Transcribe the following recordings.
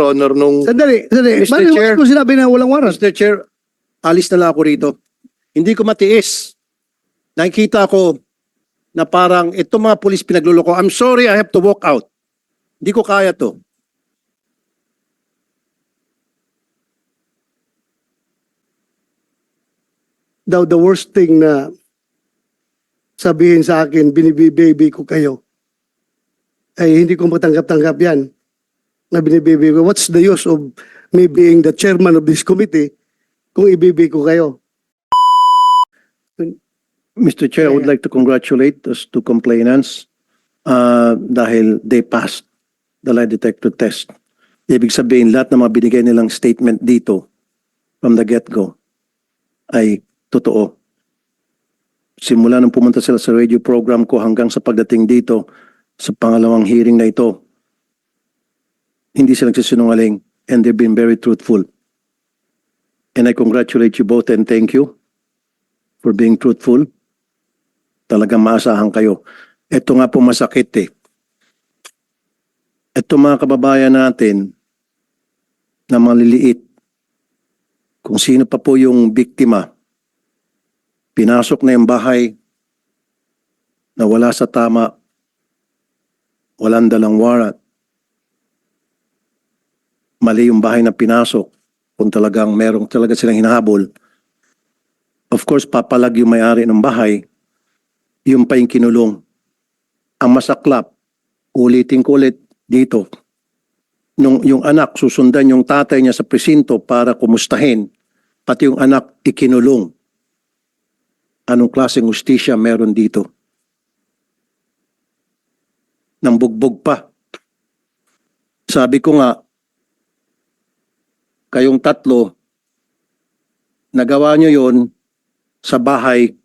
Honor nung... Sandali. Mr. Bakit Chair. mo sinabi na walang warrant? Mr. Chair, alis na lang ako rito. Hindi ko matiis. Nakikita ko na parang itong mga pulis pinagluloko. I'm sorry, I have to walk out. Hindi ko kaya to. The worst thing na sabihin sa akin, binibibaby ko kayo, ay hindi ko matanggap-tanggap yan na binibaby ko. What's the use of me being the chairman of this committee kung ibibi ko kayo? Mr. Chair, I would like to congratulate those two complainants dahil they passed the lie detector test. Ibig sabihin, lahat ng mga binigay nilang statement dito from the get-go ay totoo. Simula nung pumunta sila sa radio program ko hanggang sa pagdating dito sa pangalawang hearing na ito, hindi sila nagsisinungaling and they've been very truthful. And I congratulate you both and thank you for being truthful. Talagang maasahan kayo. Ito nga po masakit eh. Ito mga kababayan natin na maliliit, kung sino pa po yung biktima, pinasok na yung bahay na wala sa tama, walang dalang warrant. Mali yung bahay na pinasok kung talagang merong talaga silang hinahabol. Of course, papalag yung may-ari ng bahay, yung pa yung kinulong. Ang masaklap, ulitin ko ulit dito, nung yung anak susundan yung tatay niya sa presinto para kumustahin, pati yung anak ikinulong. Anong klaseng hustisya meron dito? Nang bugbog pa. Sabi ko nga, kayong tatlo, nagawa nyo yon sa bahay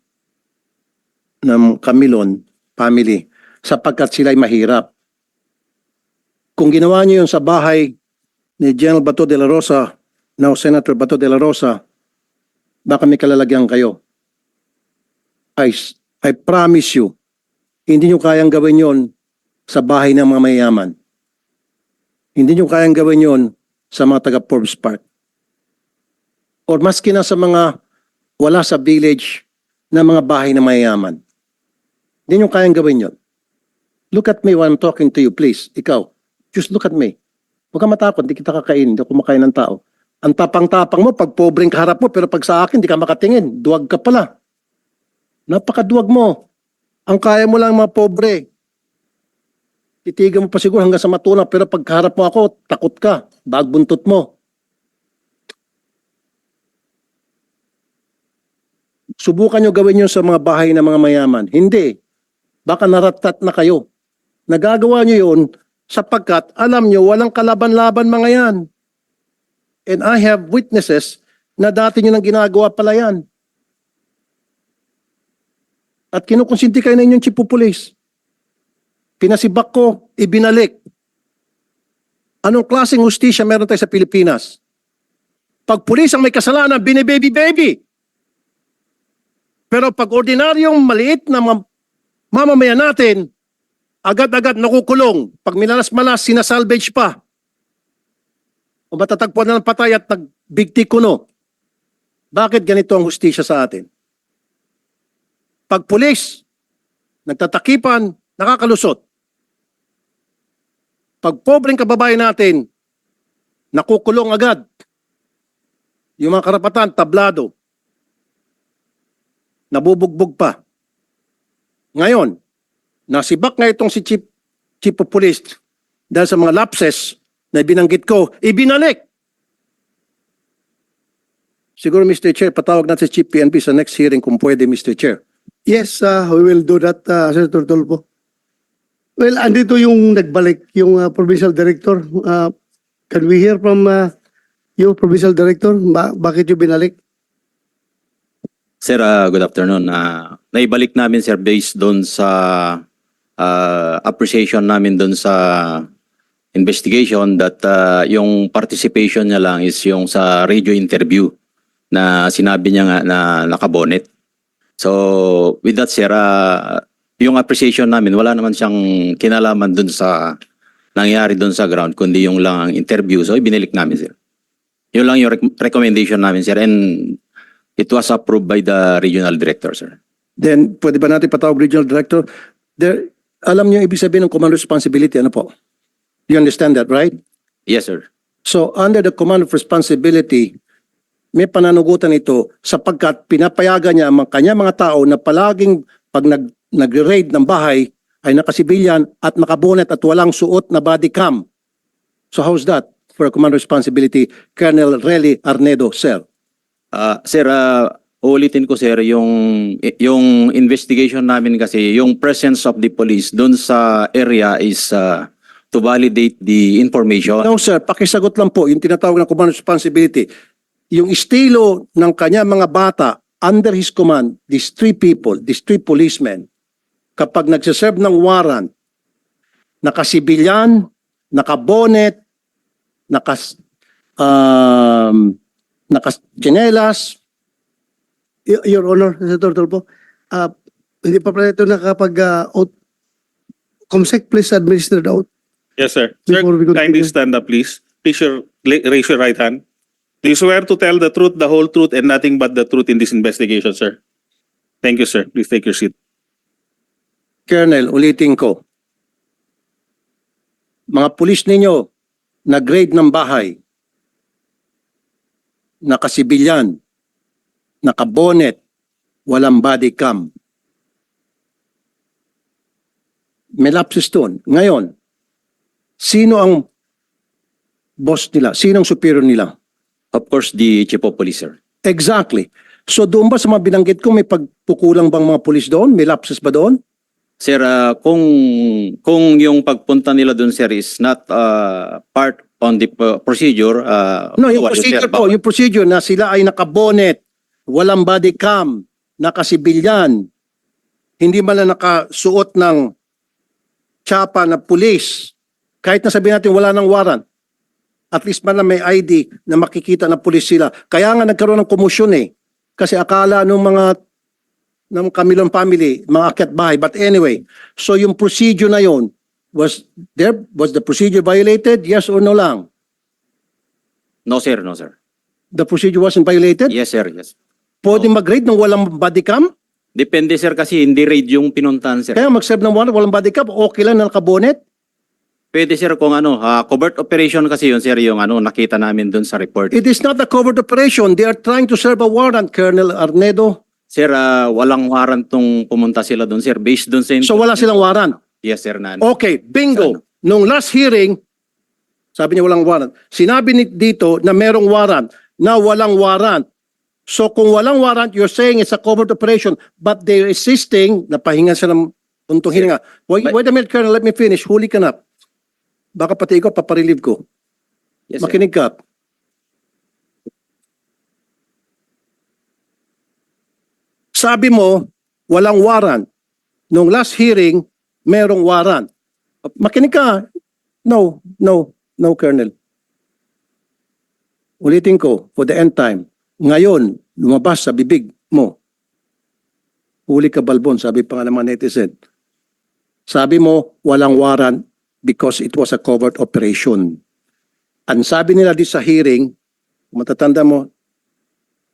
ng Camilon family sapagkat sila'y mahirap. Kung ginawa nyo yon sa bahay ni General Bato de la Rosa, now Senator Bato de la Rosa, baka may kalalagyan kayo. I promise you, hindi nyo kayang gawin yon sa bahay ng mga mayayaman. Hindi nyo kayang gawin yon sa mga taga Forbes Park. Or maski na sa mga wala sa village na mga bahay na mayayaman. Hindi nyo kayang gawin yon. Look at me while I'm talking to you, please. Ikaw, just look at me. Huwag ka matakot, hindi kita kakain, hindi ako kumakain ng tao. Ang tapang-tapang mo, pag pobreng kaharap mo, pero pag sa akin, hindi ka makatingin. Duwag ka pala. Napakaduwag mo. Ang kaya mo lang mga pobre. Titigan mo pa siguro hanggang sa matuna, pero pag kaharap mo ako, takot ka. Bagbuntot mo. Subukan nyo gawin yun sa mga bahay ng mga mayaman. Hindi. Baka naratat na kayo. Nagagawa nyo yun sapagkat alam nyo walang kalaban-laban mga yan. And I have witnesses na dati nyo nang ginagawa pala yan. At kinukonsinti kayo na inyong chief of police. Pinasibak ko, ibinalik. Anong klaseng hustisya meron tayo sa Pilipinas? Pag pulis ang may kasalanan, binibaby-baby. Pero pag ordinaryong maliit na mamamayan natin, agad-agad nakukulong. Pag minalas-malas, sinasalvage pa. O matatagpuan na ng patay at nagbigti kuno. Bakit ganito ang hustisya sa atin? Pag pulis, nagtatakipan, nakakalusot. Pag pobreng kababayan natin, nakukulong agad. Yung mga karapatan, tablado. Nabubugbog pa. Ngayon, nasibak nga itong si Chief of Police dahil sa mga lapses na binanggit ko, ibinalik. Siguro, Mr. Chair, patawag natin si Chief PNP sa next hearing kung pwede, Mr. Chair. Yes, we will do that, Senator Tolpo. Well, andito yung nagbalik, yung provincial director. Can we hear from you, provincial director? Bakit yung binalik? Sir, good afternoon. Naibalik namin, sir, based doon sa appreciation namin doon sa investigation that yung participation niya lang is yung sa radio interview na sinabi niya nga na nakabonet. So, with that, sir, yung appreciation namin, wala naman siyang kinalaman doon sa nangyari doon sa ground, kundi yung lang ang interview. So, ibinilik namin, sir. Yun lang yung recommendation namin, sir. And it was approved by the regional director, sir. Then, pwede ba natin patawag regional director? There, alam niyo ibig sabihin ng command responsibility, ano po? You understand that, right? Yes, sir. So, under the command of responsibility, may pananagutan ito sapagkat pinapayagan niya ang kanya mga tao na palaging pag nag-raid ng bahay ay nakasibilyan at nakabonet at walang suot na body cam. So how's that for a command responsibility, Colonel Relly Arnedo, sir? Sir, ulitin ko, sir, yung investigation namin kasi, yung presence of the police doon sa area is to validate the information. No, sir, pakisagot lang po yung tinatawag na command responsibility. Yung estilo ng kanya mga bata under his command, these three people, these three policemen, kapag nagsiserve ng warrant, nakasibilyan, nakabonet, nakachinelas. Your Honor, Senator Tulfo, hindi pa pala ito nakapag-out. Comsec, please administer the out. Yes, sir. Sir, Before we kindly continue. stand up, please. Please raise your right hand. Do you swear to tell the truth, the whole truth, and nothing but the truth in this investigation, sir? Thank you, sir. Please take your seat. Colonel, ulitin ko. Mga pulis ninyo, nag-raid ng bahay, nakasibilyan, nakabonet, walang body cam. May lapses doon. Ngayon, sino ang boss nila? Sino ang superior nila? Of course, the chief of police, sir. Exactly. So doon ba sa mga binanggit ko, may pagkukulang bang mga pulis doon? May lapses ba doon? Sir, kung yung pagpunta nila doon, sir, is not part on the procedure. No, yung bawal yun, sir. procedure po, yung procedure na sila ay nakabonet, walang body cam, nakasibilyan, hindi man lang nakasuot ng tsapa na pulis, kahit na sabihin natin wala ng warrant, at least man lang may ID na makikita na pulis sila. Kaya nga nagkaroon ng komosyon eh. Kasi akala ng Camilon family, mga akyat bahay. But anyway, so yung procedure na yon, was the procedure violated? Yes or no lang? No, sir. No, sir. The procedure wasn't violated? Yes, sir. Yes. Pwede mag-raid ng walang body cam? Depende, sir, kasi hindi raid yung pinuntahan, sir. Kaya mag-serve ng warrant, walang body cam, okay lang na nakabonet? Pwede, sir, kung covert operation kasi yun, sir, yung nakita namin doon sa report. It is not a covert operation. They are trying to serve a warrant, Colonel Arnedo. Sir, walang warrant tong pumunta sila doon, sir. Based doon sa... So wala silang warrant. Yes, sir. Okay, bingo. Nung last hearing, sabi niya walang warrant. Sinabi dito na merong warrant, na walang warrant. So kung walang warrant, you're saying it's a covert operation, but they're insisting na pahinga sila ng untong hininga. Wait a minute, Colonel, let me finish. Huli ka na. Baka pati ikaw, paparelieve ko. Yes, sir. Makinig ka. Sabi mo, walang warrant. Nung last hearing, merong warrant. Makinig ka. No, Colonel. Ulitin ko, for the end time. Ngayon, lumabas sa bibig mo. Huli ka, Balbon, sabi pa nga ng mga netizen. Sabi mo, walang warrant because it was a covert operation. Ang sabi nila di sa hearing, matatanda mo,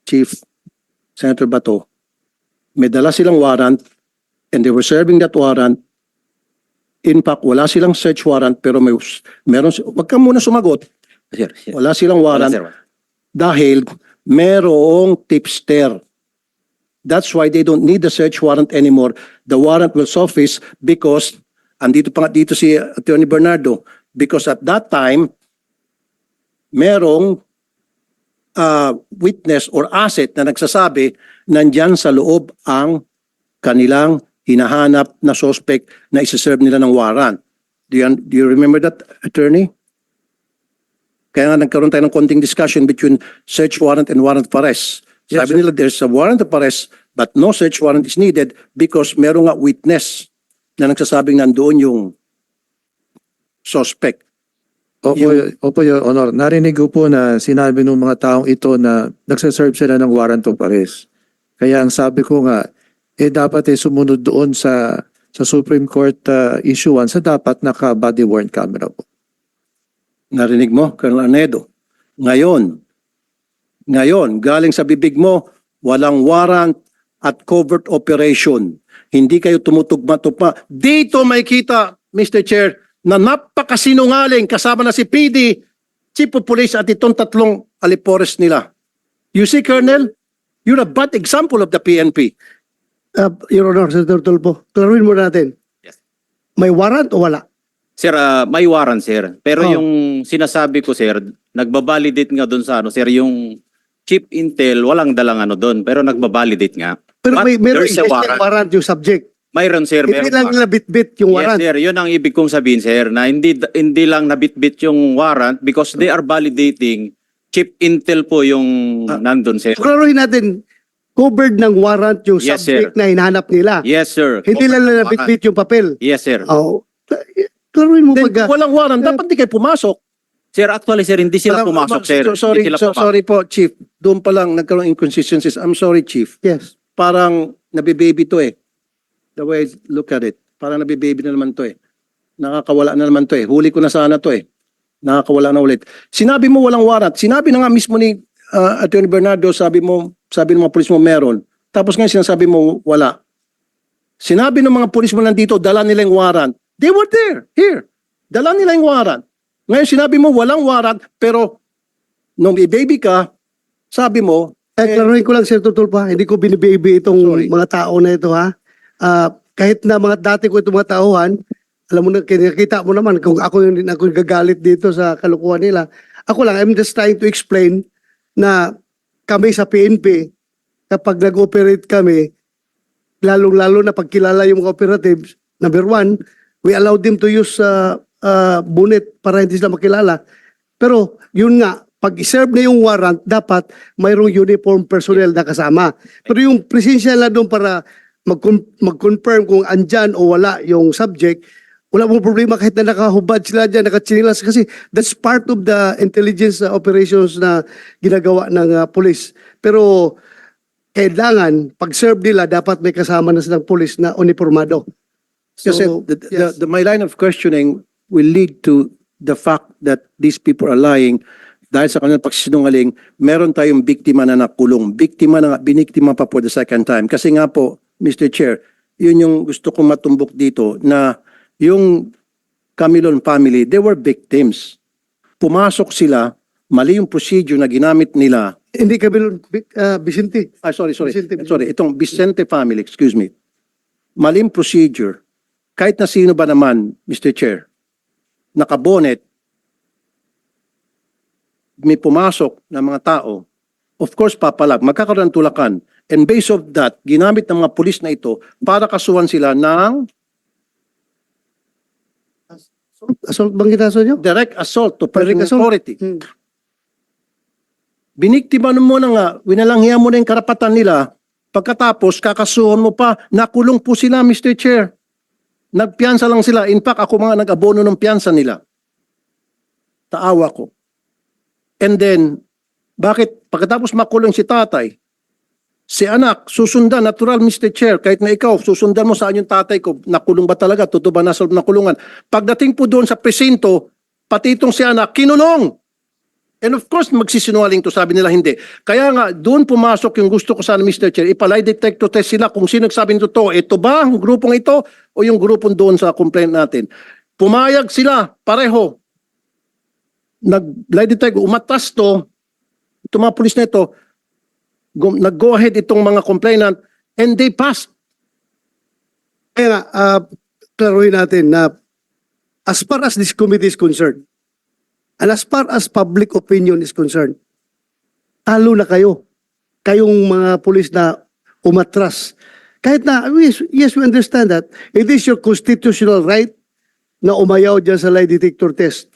Chief Senator Bato, may dala silang warrant and they were serving that warrant. In fact, wala silang search warrant pero meron, wag ka muna sumagot. Sir, sir. Wala silang Wala, warrant sir. dahil merong tipster. That's why they don't need the search warrant anymore. The warrant will surface because, andito pa nga dito si Attorney Bernardo, because at that time, merong witness or asset na nagsasabi nandyan sa loob ang kanilang hinahanap na suspect na isa-serve nila ng warrant. Do you remember that, Attorney? Kaya nga nagkaroon tayo ng konting discussion between search warrant and warrant of arrest. Yes, Sabi nila there's a warrant of arrest but no search warrant is needed because merong nga witness na nagsasabing nandoon yung suspect. Opo, Your Honor. Narinig ko po na sinabi ng mga taong ito na nagsaserve sila ng warrant of arrest. Kaya ang sabi ko nga, dapat sumunod doon sa Supreme Court issuance sa dapat naka-body worn camera po. Narinig mo, Colonel Arnedo. Ngayon, galing sa bibig mo, walang warrant at covert operation. Hindi kayo tumutugma-tugma. Dito may kita, Mr. Chair, na napakasinungaling kasama na si PD, Chief of Police at itong tatlong alipores nila. You see, Colonel, you're a bad example of the PNP. Your Honor, Senator Tulfo, klaruin mo natin. Yes. May warrant o wala? Sir, may warrant, sir. Pero Oh. yung sinasabi ko, sir, nagbabalidate nga doon sa sir, yung Chief Intel, walang dalang doon, pero nagbabalidate nga. Pero But meron there's a existing warrant yung subject. Mayroon, sir. Hindi Meron lang pa. nila bit-bit yung warrant. Yes, sir. Yun ang ibig kong sabihin, sir, na hindi lang nabitbit yung warrant because they are validating. Chief Intel po yung nandun, sir. Klaruin natin, covered ng warrant yung Yes, subject sir. na hinahanap nila. Yes, sir. Hindi lang nila bit-bit yung papel. Yes, sir. Oh, klaruin mo Then, pag... walang warrant, dapat di kayo pumasok. Sir, actually, sir, hindi sila pumasok, sir. Sorry, Hindi sila pumasok. sorry po, Chief. Doon pa lang nagkaroon inconsistencies. I'm sorry, Chief. Yes. Parang nabibaby to eh. The way I look at it. Parang nabibaby na naman to eh. Nakakawala na naman to eh. Huli ko na sana to eh. Nakakawala na ulit. Sinabi mo walang warrant. Sinabi na nga mismo ni Attorney Bernardo, sabi ng mga pulis mo meron. Tapos ngayon sinasabi mo wala. Sinabi ng mga pulis mo nandito, dala nila yung warrant. They were there. Here. Dala nila yung warrant. Ngayon sinabi mo walang warrant, pero nung i-baby ka, sabi mo, Klaruin ko lang, Sir Tulfo, ha? Hindi ko binibaby itong Sorry. mga tao na ito, ha? Kahit na mga dati ko itong mga tauhan, alam mo na, nakita mo naman kung ako yung gagalit dito sa kalukuhan nila. Ako lang, I'm just trying to explain na kami sa PNP, kapag nag-operate kami, lalong-lalo na pagkilala yung mga operatives, number one, we allow them to use bonnet para hindi sila makilala. Pero yun nga, pag i-serve na yung warrant, dapat mayroong uniform personnel na kasama. Pero yung presensya na doon para mag-confirm kung andyan o wala yung subject, wala mong problema kahit na nakahubad sila dyan, nakatsinilas, kasi that's part of the intelligence operations na ginagawa ng police. Pero kailangan, pag-serve nila, dapat may kasama na silang police na uniformado. kasi yes. my line of questioning will lead to the fact that these people are lying dahil sa kanilang pagsisinungaling, meron tayong biktima na nakulong. Biktima na biniktima pa for the second time. Kasi nga po, Mr. Chair, yun yung gusto kong matumbok dito na yung Camilon family, they were victims. Pumasok sila, mali yung procedure na ginamit nila. Hindi kami, Vicente. Sorry. Vicente. Sorry, itong Vicente family, excuse me. Maling procedure. Kahit na sino ba naman, Mr. Chair, nakabonet, may pumasok na mga tao, of course, papalag, magkakaroon ng tulakan. And based of that, ginamit ng mga pulis na ito para kasuhan sila ng Assault bang kinaso nyo? direct assault to Direct personal assault. authority. Hmm. Biniktima mo na nga, winalanghiya mo na yung karapatan nila, pagkatapos kakasuhan mo pa, nakulong po sila, Mr. Chair. Nagpiyansa lang sila. In fact, ako mga nag-abono ng piyansa nila. Taawa ko. And then, bakit pagkatapos makulong si tatay, si anak, susundan, natural Mr. Chair, kahit na ikaw, susundan mo saan yung tatay ko, nakulong ba talaga, totoo ba nasa loob ng kulungan. Pagdating po doon sa presinto, pati itong si anak, kinulong. And of course, magsisinungaling to, sabi nila hindi. Kaya nga, doon pumasok yung gusto ko sana, Mr. Chair, ipalay detector test sila kung sino nagsabi nito to. Ito ba ang grupong ito o yung grupong doon sa complaint natin? Pumayag sila, pareho. Nag-lie detector, umatas to, itong mga pulis na ito, nag-go ahead itong mga complainant, and they passed. Kaya nga, klaruhin natin na as far as this committee is concerned, and as far as public opinion is concerned, talo na kayo. Kayong mga pulis na umatras. Kahit na, yes, we understand that. It is your constitutional right na umayaw dyan sa lie detector test.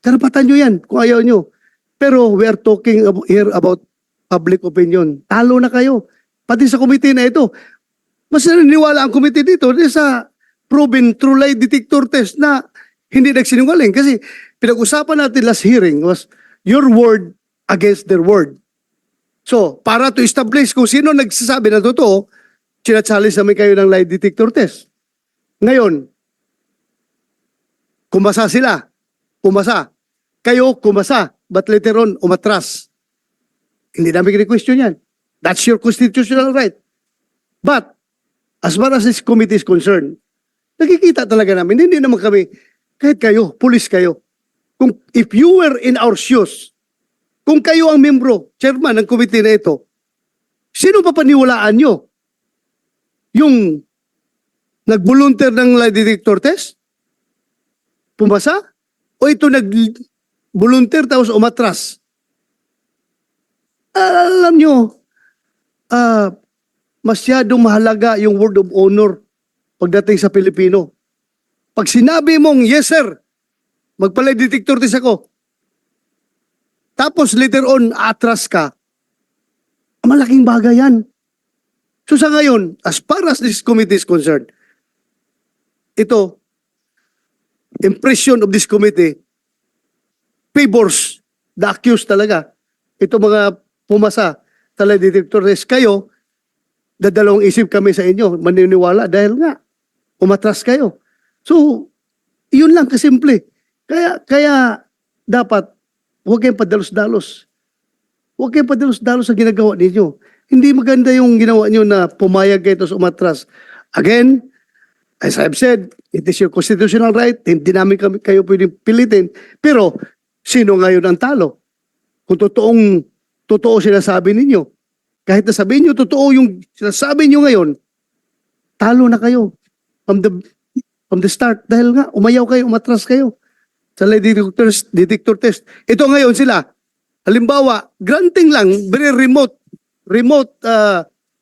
Karapatan nyo yan kung ayaw nyo. Pero we are talking here about public opinion. Talo na kayo. Pati sa committee na ito. Mas naniniwala ang committee dito sa proven true lie detector test na hindi nagsinungaling. Kasi pinag-usapan natin last hearing was your word against their word. So, para to establish kung sino nagsasabi na totoo, sinachallenge namin kayo ng lie detector test. Ngayon, kumasa sila. Umasa. kayo kumasa, but later on, umatras. Hindi namin kini-question yan. That's your constitutional right. But, as far as this committee is concerned, nakikita talaga namin, hindi naman kami, kahit kayo, pulis kayo. Kung, if you were in our shoes, kung kayo ang membro, chairman ng committee na ito, sino pa paniwalaan nyo? Yung nag-volunteer ng lie detector test? Pumasa? O ito nag-volunteer tapos umatras? Alam nyo, masyadong mahalaga yung word of honor pagdating sa Pilipino. Pag sinabi mong, yes sir, magpalay detector test ako, tapos later on, atras ka, malaking bagay yan. So sa ngayon, as far as this committee is concerned, ito, impression of this committee favors the accused talaga. Ito mga pumasa sa lie detector test. Kayo, dadalawang isip kami sa inyo, maniniwala dahil nga, umatras kayo. So, yun lang kasimple. Kaya dapat, huwag kayong padalos-dalos. Huwag kayong padalos-dalos sa ginagawa ninyo. Hindi maganda yung ginawa nyo na pumayag kayo tapos umatras. Again, as I've said, it is your constitutional right. Hindi namin kayo pwedeng pilitin. Pero, sino ngayon ang talo? Kung totoo sinasabi ninyo. Kahit na sabihin nyo, totoo yung sinasabi nyo ngayon, talo na kayo from the start. Dahil nga, umayaw kayo, umatras kayo sa lie detector test. Ito ngayon sila, halimbawa, granting lang, very remote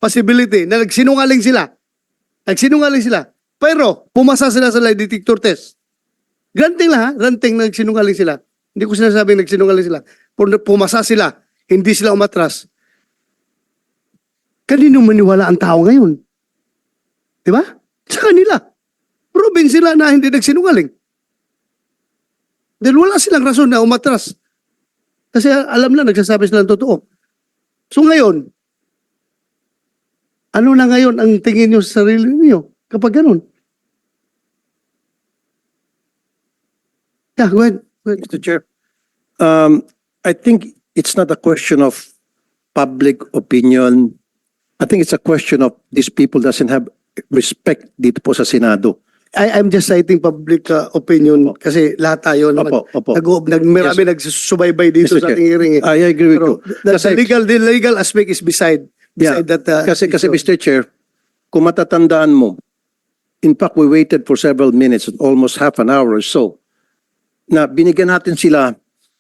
possibility na nagsinungaling sila. Pero, pumasa sila sa lie detector test. Granting lang ha, granting na nagsinungaling sila. Hindi ko sinasabing nagsinungaling sila. Pumasa sila, hindi sila umatras. Kanino maniwala ang tao ngayon? Di ba? Sa kanila. Proven sila na hindi nagsinungaling. Dahil wala silang rason na umatras. Kasi alam na, nagsasabi sila ng totoo. So ngayon, ano na ngayon ang tingin nyo sa sarili niyo kapag ganun? Yeah, go ahead. Mr. Chair, I think it's not a question of public opinion. I think it's a question of these people doesn't have respect dito po sa Senado. I'm just citing public opinion kasi lahat tayo naman. Opo. Marami nagsusubaybay dito Mr. sa Chair, ating hearing. I agree with you. Pero Kasi- the legal aspect is beside Yeah, that. kasi issue. Mr. Chair, kung matatandaan mo, in fact, we waited for several minutes, almost half an hour or so, na binigyan natin sila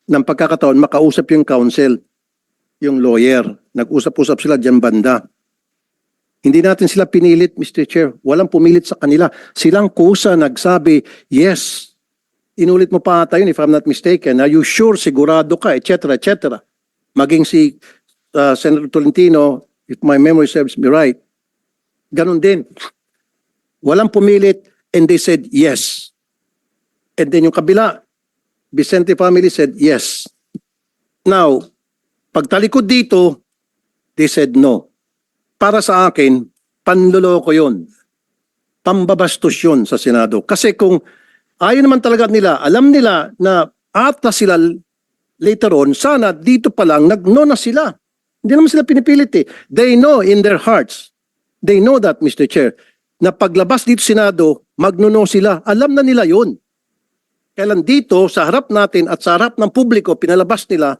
ng pagkakataon makausap yung counsel, yung lawyer. Nag-usap-usap sila dyan banda. Hindi natin sila pinilit, Mr. Chair. Walang pumilit sa kanila. Silang kusa nagsabi, yes. Inulit mo pa ata yun, if I'm not mistaken. Are you sure, sigurado ka, etc., etc. Maging si Senator Tolentino, if my memory serves me right, ganun din. Walang pumilit, and they said yes. And then yung kabila, Vicente family said yes. Now, pagtalikod dito, they said no. Para sa akin, panloloko yun. Pambabastos yun sa Senado. Kasi kung ayaw naman talaga nila, alam nila na atras sila later on, sana dito pa lang, nag-no na sila. Hindi naman sila pinipilit eh. They know in their hearts. They know that, Mr. Chair, na paglabas dito Senado, magno-no sila. Alam na nila yun. Kailan dito, sa harap natin at sa harap ng publiko, pinalabas nila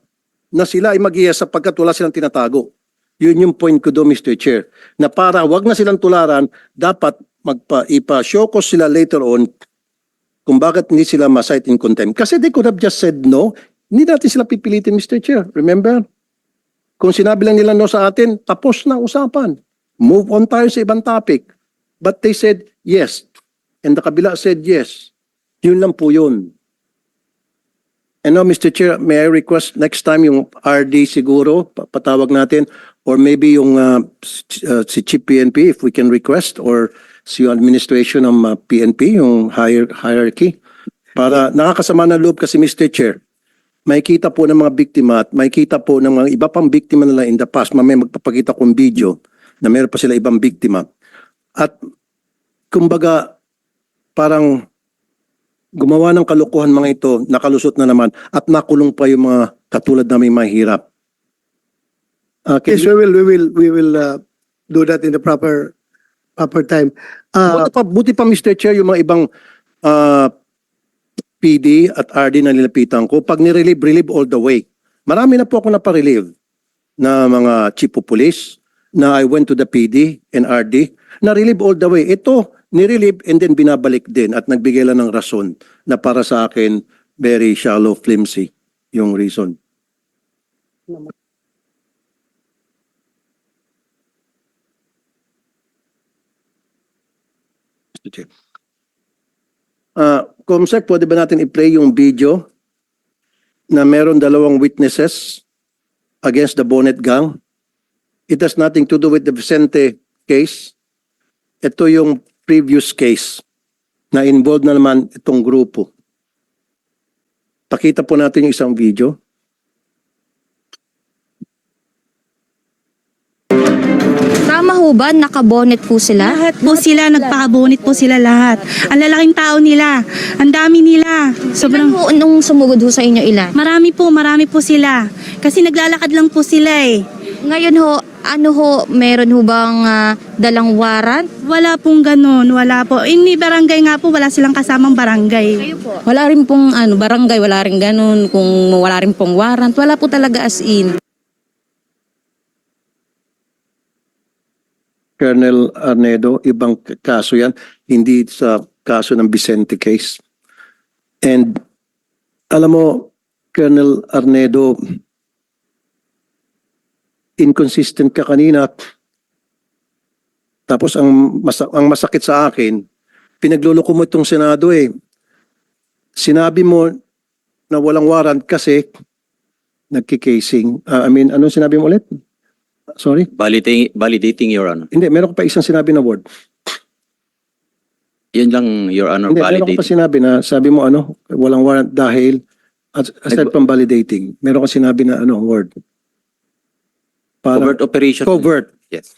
na sila ay mag-iya sapagkat wala silang tinatago. Yun yung point ko do, Mr. Chair. Na para wag na silang tularan, dapat ipa-show ko sila later on kung bakit hindi sila ma-cite in contempt. Kasi they could have just said no. Hindi natin sila pipilitin, Mr. Chair. Remember? Kung sinabi lang nila no sa atin, tapos na usapan. Move on tayo sa ibang topic. But they said yes. And the kabila said yes. Yun lang po yun. And now, Mr. Chair, may I request next time yung RD siguro, patawag natin, or maybe yung si Chief PNP, if we can request, or si yung administration ng PNP, yung hierarchy, para nakakasama na loob kasi, Mr. Chair, may kita po ng mga biktima at may kita po ng mga iba pang biktima nila in the past, mamaya magpapakita kong video na meron pa sila ibang biktima. At kumbaga, parang gumawa ng kalokohan mga ito, nakalusot na naman at nakulong pa yung mga katulad naming mahirap. Yes, we will do that in the proper time. Buti pa Mr. Chair yung mga ibang PD at RD na nilapitan ko. Pag relieve all the way. Marami na po ako naparelieve na mga chief of police na I went to the PD and RD na relieve all the way. Ito, nirelieve and then binabalik din at nagbigay lang ng rason na para sa akin very shallow, flimsy yung reason. Mr. Chair. Comsec, pwede ba natin i-play yung video na meron dalawang witnesses against the Bonnet Gang? It has nothing to do with the Vicente case. Ito yung previous case na involved na naman itong grupo. Pakita po natin yung isang video. Tama ho ba? Nakabonet po sila? Lahat po sila, nagpakabonit po sila lahat. Ang lalaking tao nila, ang dami nila. Ilan Sobrang, ho nung sumugod ho sa inyo ilan? marami po sila. Kasi naglalakad lang po sila eh. Ngayon ho, ano ho, meron ho bang dalang warrant? Wala pong ganun, wala po. Ini barangay nga po, wala silang kasamang barangay. Kayo po. Wala rin pong barangay, wala rin ganun. Kung wala rin pong warrant, wala po talaga as in. Colonel Arnedo, ibang kaso yan, hindi sa kaso ng Vicente case. And alam mo, Colonel Arnedo, inconsistent ka kanina. Tapos ang masakit sa akin, pinagluloko mo itong Senado eh. Sinabi mo na walang warrant kasi nagkikasing. Anong sinabi mo ulit? Sorry? Validating, Your Honor. Hindi, meron ko pa isang sinabi na word. Yun lang, Your Honor, Hindi, meron ko pa validating. sinabi na, sabi mo walang warrant dahil, aside from validating, meron ka sinabi na word. Para, Covert operation. covert. Yes,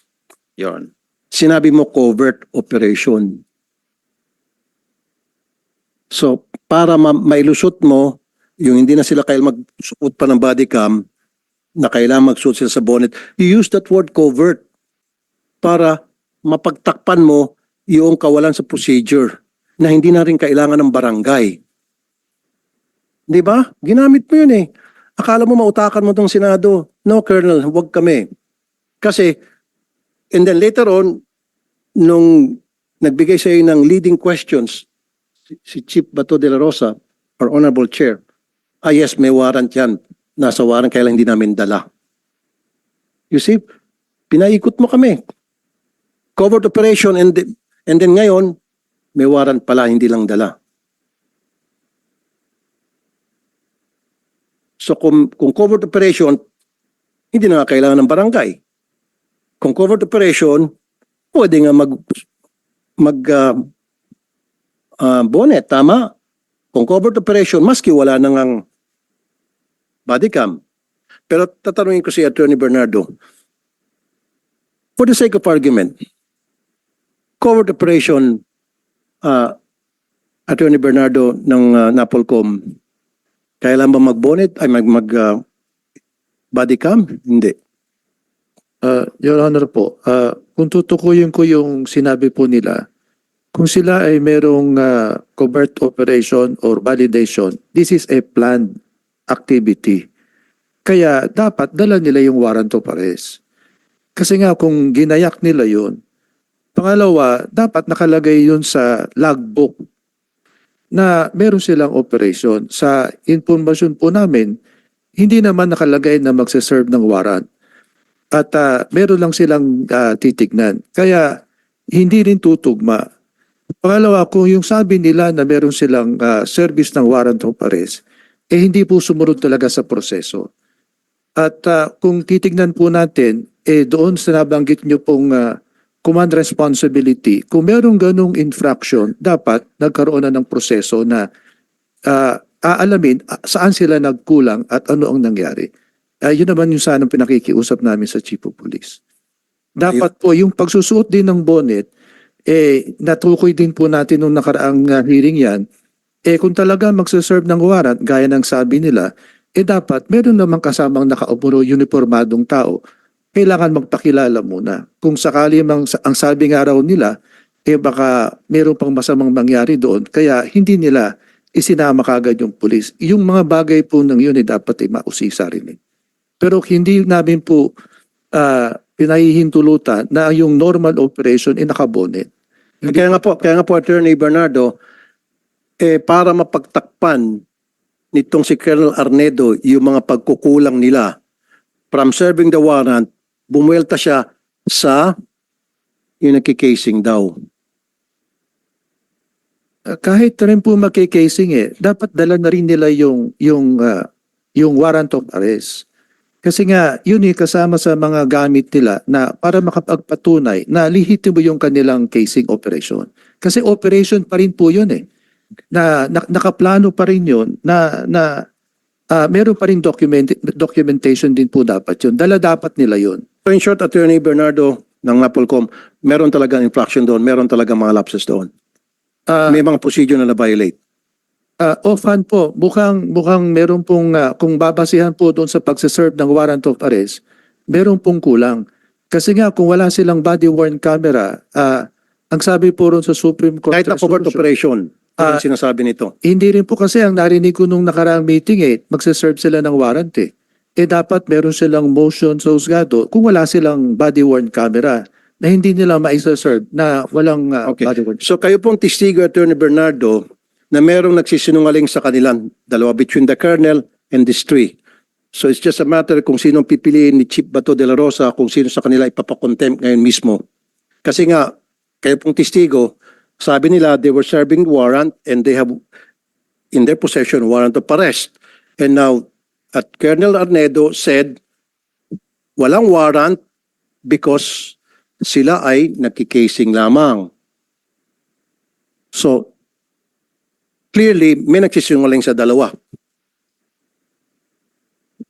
Your Honor. Sinabi mo covert operation. So, para mailusot mo, yung hindi na sila kailangan magsuot pa ng body cam, na kailangan magsuot sila sa bonnet, you use that word covert para mapagtakpan mo yung kawalan sa procedure na hindi na rin kailangan ng barangay. Di ba? Ginamit mo yun eh. Akala mo mautakan mo tong Senado. No, Colonel, huwag kami. Kasi, and then later on, nung nagbigay sa iyo ng leading questions, si Chief Bato de la Rosa, or Honorable Chair, yes, may warrant yan. Nasa warrant, kaya lang hindi namin dala. You see, pinaikot mo kami. Covert operation and then ngayon, may warrant pala, hindi lang dala. So kung covert operation, hindi na nga kailangan ng barangay. Kung covert operation, pwede nga bonnet, tama? Kung covert operation, maski wala na ngang body cam. Pero tatanungin ko si Attorney Bernardo, for the sake of argument, covert operation, Attorney Bernardo ng NAPOLCOM, kailan ba mag-bonnet, ay body cam? Hindi. Your Honor po, kung tutukuyin ko yung sinabi po nila, kung sila ay merong covert operation or validation, this is a planned activity. Kaya dapat dala nila yung warrant of arrest. Kasi nga kung ginayak nila yun, pangalawa, dapat nakalagay yun sa logbook na meron silang operation. Sa informasyon po namin, hindi naman nakalagay na magsaserve ng warrant. At meron lang silang titignan. Kaya hindi rin tutugma. Pangalawa, kung yung sabi nila na meron silang service ng warrant of arrest, hindi po sumunod talaga sa proseso. At kung titignan po natin, doon sa nabanggit nyo pong command responsibility, kung merong ganong infraction, dapat nagkaroon na ng proseso na aalamin saan sila nagkulang at ano ang nangyari. Yun naman yung sanang pinakikiusap namin sa Chief of Police. Dapat po yung pagsusuot din ng bonnet, natukoy din po natin nung nakaraang hearing yan, Kung talaga magsaserve ng warrant, gaya ng sabi nila, dapat meron namang kasamang nakaupo uniformadong tao. Kailangan magpakilala muna. Kung sakali ang sabi nga raw nila, baka meron pang masamang mangyari doon. Kaya hindi nila isinama kagad yung pulis. Yung mga bagay po ng yun dapat mausisa rin. Pero hindi namin po pinahihintulutan na yung normal operation nakabonet. Kaya nga po, Attorney Bernardo, para mapagtakpan nitong si Colonel Arnedo yung mga pagkukulang nila from serving the warrant, bumuelta siya sa yung nagkikasing daw. Kahit rin po makikasing dapat dala na rin nila yung warrant of arrest. Kasi nga, yun kasama sa mga gamit nila na para makapagpatunay na lihitimo yung kanilang casing operation. Kasi operation pa rin po yun na nakaplano pa rin yun na meron pa rin documentation din po dapat yun. Dala dapat nila yun. So in short, Attorney Bernardo ng Napolcom, meron talagang infraction doon, meron talagang mga lapses doon. May mga procedure na na-violate. Offhand po, mukhang meron pong, kung babasihan po doon sa pagsaserve ng warrant of arrest, meron pong kulang. Kasi nga, kung wala silang body-worn camera, ang sabi po ron sa Supreme Court Kahit na covert resolution, operation, ano yung sinasabi nito? hindi rin po kasi ang narinig ko nung nakaraang meeting magsaserve sila ng warrant dapat meron silang motion sa husgado kung wala silang body-worn camera na hindi nila maisaserve na walang Okay. body-worn. So kayo pong testigo, Attorney Bernardo, na merong nagsisinungaling sa kanilang dalawa between the colonel and these three. So it's just a matter kung sinong pipiliin ni Chief Bato de la Rosa, kung sino sa kanila ipapakontempt ngayon mismo. Kasi nga, kayo pong testigo, sabi nila they were serving warrant and they have in their possession warrant of arrest. And now, at Colonel Arnedo said, walang warrant because sila ay nagkikasing lamang. So, clearly, may nagsisinungaling sa dalawa.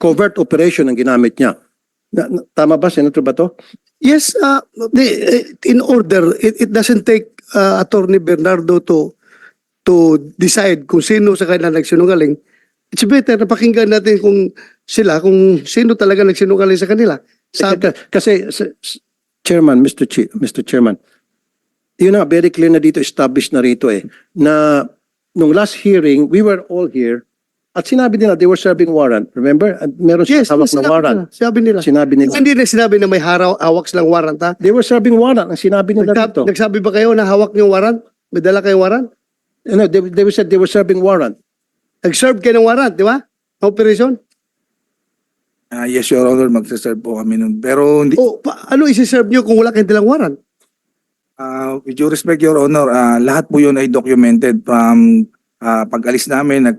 Covert operation ang ginamit niya. Tama ba, Senator Bato? Yes, in order, it doesn't take Attorney Bernardo to decide kung sino sa kanila nagsinungaling. It's better na pakinggan natin kung sino talaga nagsinungaling sa kanila. Kasi, Chairman, Mr. Chairman, yun na, very clear na dito, established na rito na nung last hearing, we were all here, at sinabi nila, they were serving warrant. Remember? At meron silang hawak na warrant. Sinabi nila. Sinabi nila. Hindi na sinabi na may hawak silang warrant, ha? They were serving warrant. Ang sinabi nila dito. Nagsabi ba kayo na hawak niyo warrant? May dala kayong warrant? No, they said they were serving warrant. Nag-serve kayo ng warrant, di ba? Operation? Yes, Your Honor, magsaserve po kami nun. Pero hindi, Ano isi-serve niyo kung wala kayong dalang warrant? with due respect, Your Honor, lahat po yun ay documented from pag-alis namin.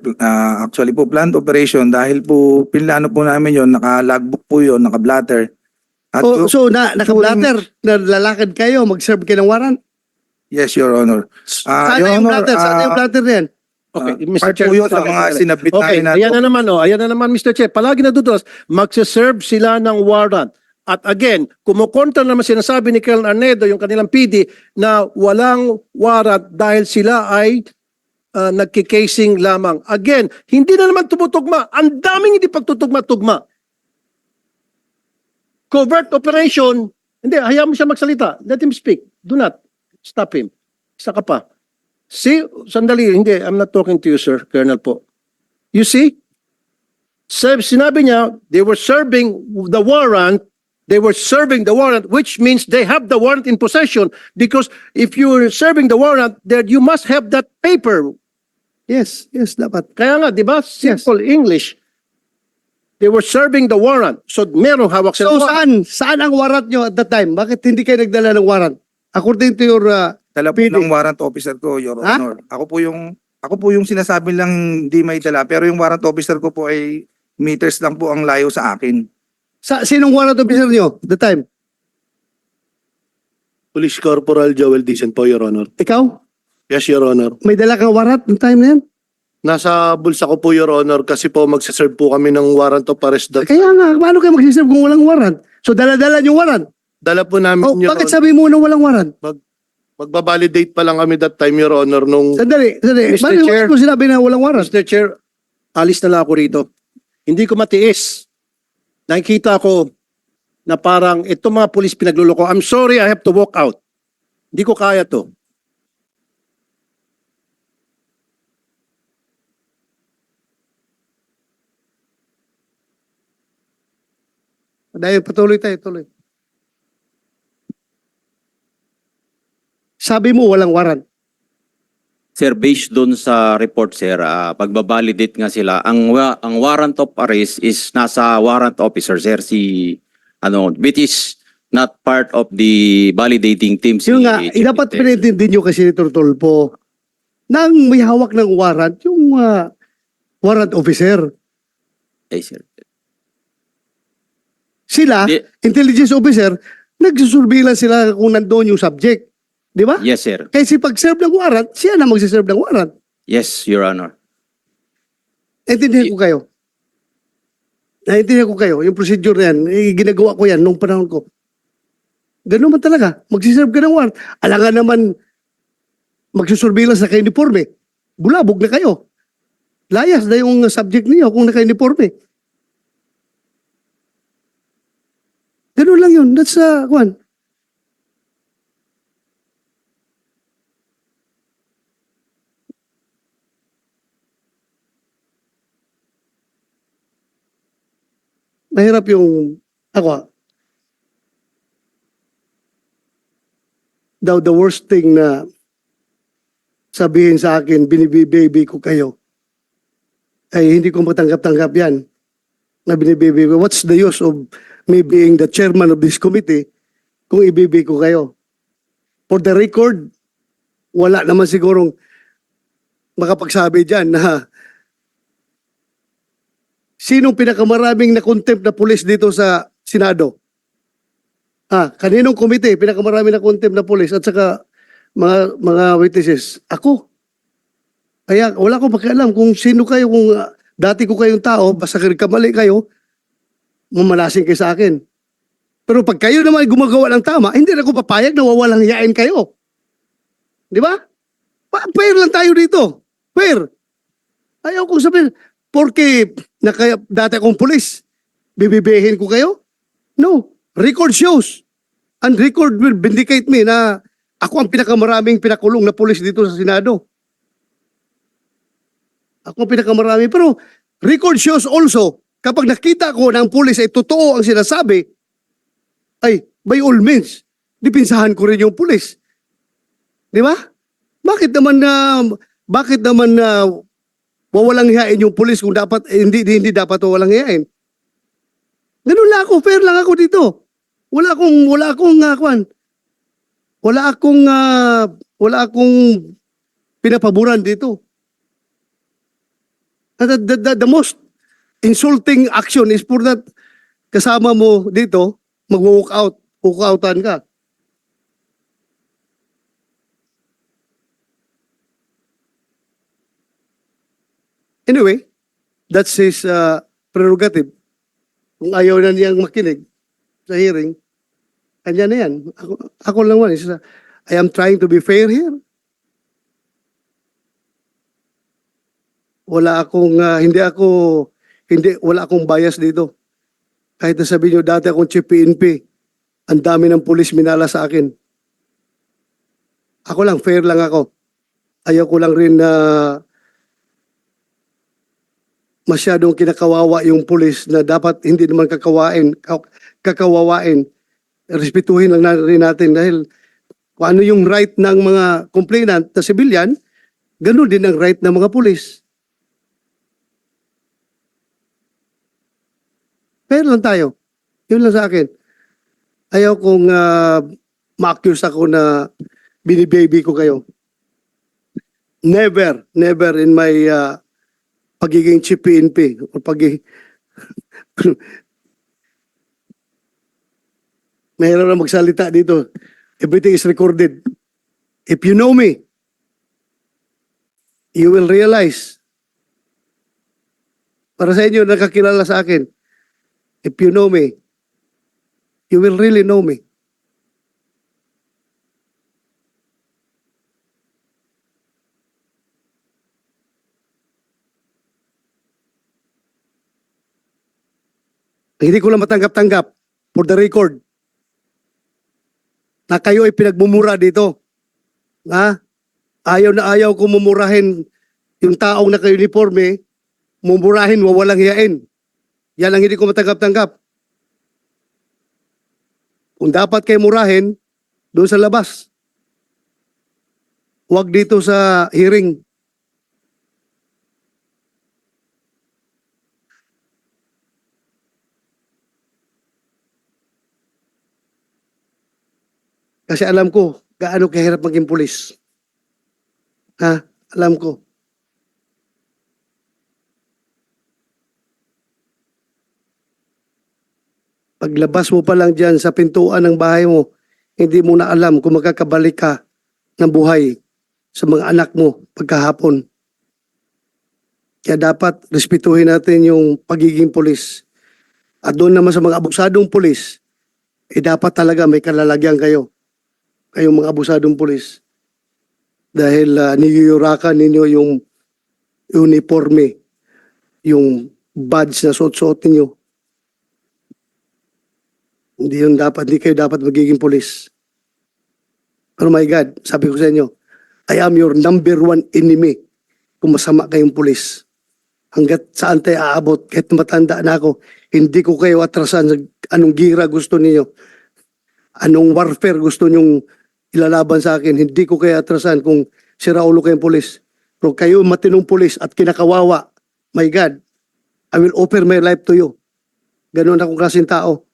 Actually po, planned operation dahil po pinlano po namin yun, naka-logbook po yun, naka-blatter. At So, naka-blatter, na lalakad kayo, mag-serve kayo ng warrant? yes, Your Honor. Saan Your yung Honor, blatter? Saan yung blatter na yan? Okay, part po yun sa mga sinabit Okay, namin na ayan na naman, Mr. Chair. Palagi nadudulas, magsaserve sila ng warrant. At again, kumukontra naman sinasabi ni Colonel Arnedo, yung kanilang PD, na walang warrant dahil sila ay nagkikasing lamang. Again, hindi na naman tumutugma. Ang daming hindi pagtutugma-tugma. Covert operation, hindi, hayaan mo siya magsalita. Let him speak. Do not stop him. Isa ka pa. See, sandali, hindi, I'm not talking to you, sir, Colonel po. You see? Sinabi niya, they were serving the warrant, which means they have the warrant in possession, because if you're serving the warrant, then you must have that paper. Yes, dapat. Kaya nga, di ba? Simple English. They were serving the warrant. So, merong hawak sila. So, saan ang warrant nyo at that time? Bakit hindi kayo nagdala ng warrant? According to your dala po ng warrant officer ko, Your Ha? Honor. Ako po yung sinasabi lang hindi may dala, pero yung warrant officer ko po ay meters lang po ang layo sa akin. Sinong warrant officer nyo at the time? Police Corporal Joel Dicen po, Your Honor. Ikaw? Yes, Your Honor. May dala kang warrant ng time na yan? Nasa bulsa ko po, Your Honor, kasi po magsaserve po kami ng warrant of arrest. Kaya nga, paano kayo mag-serve kung walang warrant? So, dala-dala yung warrant. Dala po namin, Your Bakit Honor. sabi mo na walang warrant? Magbabalidate pa lang kami that time, Your Honor, nung Sandali. Mr. Bakit Chair. mo sinabi na walang warrant? Mr. Chair, alis na lang ako rito. Hindi ko matiis. Nakikita ko na parang itong mga pulis pinagluloko. I'm sorry, I have to walk out. Hindi ko kaya to. Dahil patuloy tayo, tuloy. Sabi mo walang warrant. Sir, based dun sa report, sir, pagbabalidate nga sila, ang warrant of arrest is nasa warrant officer, sir, which is not part of the validating team. Yun nga, dapat pinintindi nyo kasi ni Tortolpo nang may hawak ng warrant, yung warrant officer. Ay, sir. Sila, Di- intelligence officer, nagsusurveillance sila kung nandoon yung subject. Di ba? Yes, sir. Kasi pag serve ng warrant, siya na magsiserve ng warrant. Yes, Your Honor. Naintindihan ko kayo. Naintindihan ko kayo. Yung procedure na yan, ginagawa ko yan nung panahon ko. Ganun man talaga. Magsiserve ka ng warrant. Alangan naman magsusurveillance na ka-uniforme. Bulabog na kayo. Layas na yung subject niyo kung naka-uniforme. Ganun lang yun. That's one. Mahirap yung ako. The worst thing na sabihin sa akin, binibibaby ko kayo, ay hindi ko matanggap-tanggap yan na binibaby ko. What's the use of me being the chairman of this committee kung ibibi ko kayo? For the record, wala naman sigurong makapagsabi dyan na sinong pinakamaraming na-contempt na pulis dito sa Senado? Kaninong komite pinakamaraming na-contempt na pulis at saka mga witnesses? Ako. Kaya wala akong pakialam kung sino kayo, kung dati ko kayong tao, basta kamali kayo, mamalasing kayo sa akin. Pero pag kayo naman gumagawa ng tama, hindi na ako papayag na wawalang hiyain kayo. Di ba? Fair lang tayo dito. Fair. Ayaw kong sabihin, porque dati akong pulis, bibibihin ko kayo? No. Record shows. And record will vindicate me na ako ang pinakamaraming pinakulong na pulis dito sa Senado. Ako ang pinakamarami. Pero record shows also, kapag nakita ko na ang pulis ay totoo ang sinasabi, ay by all means, dipinsahan ko rin yung pulis. Di ba? Bakit naman wawalang hiyain yung pulis kung dapat hindi dapat walang hiyain? Ganun lang ako, fair lang ako dito. Wala akong pinapaboran dito. The most insulting action is for that kasama mo dito, mag-walk out, walk-outan ka. Anyway, that's his prerogative. Kung ayaw na niyang makinig sa hearing, kanya na yan. Ako lang man. I am trying to be fair here. Wala akong bias dito. Kahit na sabihin nyo, dati akong chief PNP, ang dami ng pulis minala sa akin. Ako lang, fair lang ako. Ayaw ko lang rin na masyadong kinakawawa yung pulis na dapat hindi naman kakawawain. Respetuhin lang rin natin dahil kung ano yung right ng mga complainant na civilian, ganun din ang right ng mga pulis. Fair lang tayo. Yun lang sa akin. Ayaw kong ma-accuse ako na binibaby ko kayo. Never in my pagiging chief PNP o mahirap na magsalita dito. Everything is recorded. If you know me, you will realize. Para sa inyo, nakakilala sa akin. If you know me, you will really know me. Hindi ko lang matanggap-tanggap, for the record, na kayo ay pinagmumura dito. Ha? Ayaw na ayaw kung mumurahin yung taong naka-uniforme, mumurahin, wawalang hiyain. Yan ang hindi ko matanggap-tanggap. Kung dapat kayo murahin, doon sa labas. Huwag dito sa hearing. Kasi alam ko, gaano kahirap maging pulis. Ha? Alam ko. Paglabas mo pa lang dyan sa pintuan ng bahay mo, hindi mo na alam kung magkakabalik ka ng buhay sa mga anak mo pagkahapon. Kaya dapat respetuhin natin yung pagiging pulis. At doon naman sa mga abusadong pulis, dapat talaga may kalalagyan kayo. Kayong mga abusadong pulis. Dahil niyuyurakan ninyo yung uniforme, yung badge na suot-suot ninyo. Hindi kayo dapat magiging pulis. Pero my God, sabi ko sa inyo, I am your number one enemy kung masama kayong pulis. Hanggat saan tayo aabot, kahit matanda na ako, hindi ko kayo atrasan sa anong gira gusto niyo. Anong warfare gusto nyong ilalaban sa akin, hindi ko kayo atrasan kung si Raulo kayong pulis. Pero kayo matinong pulis at kinakawawa, my God, I will offer my life to you. Ganun akong klaseng tao.